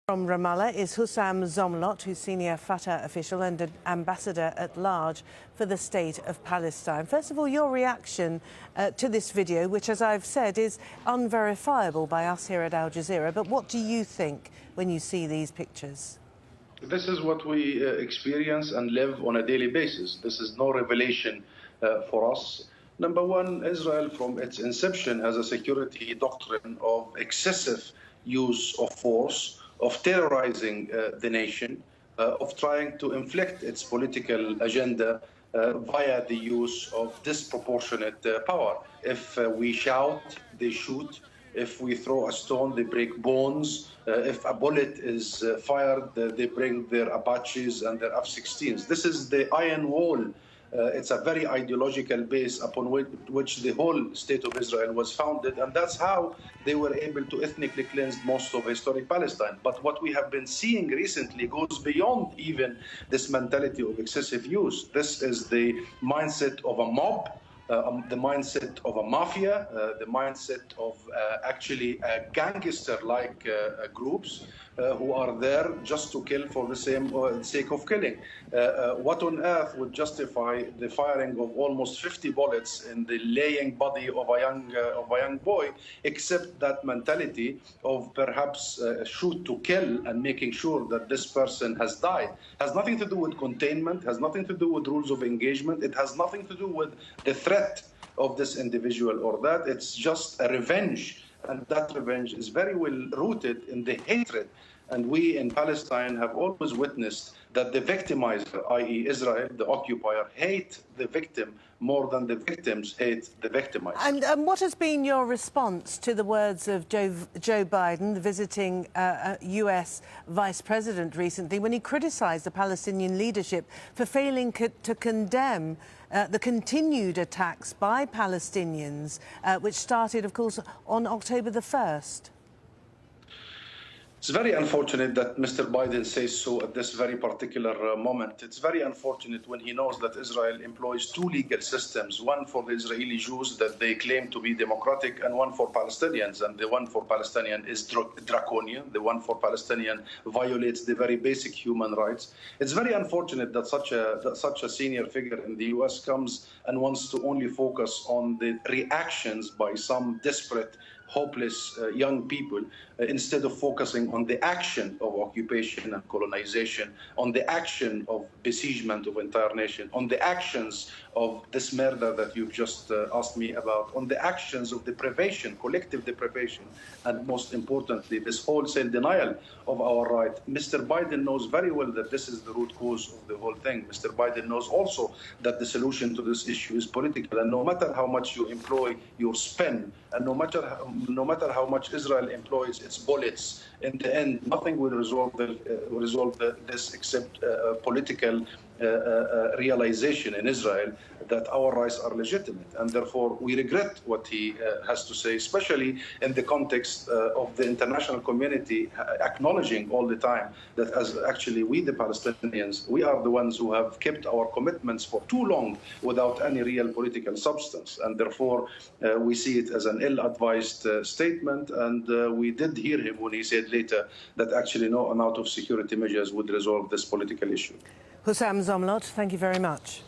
From Ramallah is Husam Zomlot, who's senior Fatah official and an ambassador at large for the state of Palestine. First of all, your reaction to this video, which, as I've said, is unverifiable by us here at Al Jazeera. But what do you think when you see these pictures? This is what we experience and live on a daily basis. This is no revelation for us. Number one, Israel, from its inception, has a security doctrine of excessive use of force, of terrorizing the nation, of trying to inflict its political agenda via the use of disproportionate power. If we shout, they shoot. If we throw a stone, they break bones. If a bullet is fired, they bring their Apaches and their F-16s. This is the iron wall. It's a very ideological base upon which the whole state of Israel was founded, and that's how they were able to ethnically cleanse most of historic Palestine. But what we have been seeing recently goes beyond even this mentality of excessive use. This is the mindset of a mob, the mindset of a mafia, the mindset of actually gangster-like groups who are there just to kill for the sake of killing. What on earth would justify the firing of almost 50 bullets in the laying body of a young boy, except that mentality of perhaps shoot to kill and making sure that this person has died? Has nothing to do with containment, has nothing to do with rules of engagement, it has nothing to do with the threat of this individual or that. It's just a revenge, and that revenge is very well rooted in the hatred. And we in Palestine have always witnessed that the victimizer, i.e. Israel, the occupier, hate the victim more than the victims hate the victimizer. And what has been your response to the words of Joe Biden, the visiting US Vice President recently, when he criticised the Palestinian leadership for failing to condemn the continued attacks by Palestinians, which started, of course, on October the 1st? It's very unfortunate that Mr. Biden says so at this very particular moment. It's very unfortunate when he knows that Israel employs two legal systems, one for the Israeli Jews that they claim to be democratic, and one for Palestinians. And the one for Palestinian is draconian. The one for Palestinian violates the very basic human rights. It's very unfortunate that such a senior figure in the U.S. comes and wants to only focus on the reactions by some desperate, hopeless young people instead of focusing on the action of occupation and colonization, on the action of besiegement of entire nation, on the actions of this murder that you've just asked me about, on the actions of deprivation, collective deprivation, and most importantly, this wholesale denial of our right. Mr. Biden knows very well that this is the root cause of the whole thing. Mr. Biden knows also that the solution to this issue is political, and no matter how much you employ your spin, and no matter how much Israel employs its bullets, in the end, nothing will resolve this except political realization in Israel that our rights are legitimate. And therefore, we regret what he has to say, especially in the context of the international community acknowledging all the time that as actually we, the Palestinians, we are the ones who have kept our commitments for too long without any real political substance. And therefore, we see it as an ill-advised statement. And we did hear him when he said later that actually no amount of security measures would resolve this political issue. Husam Zomlot, thank you very much.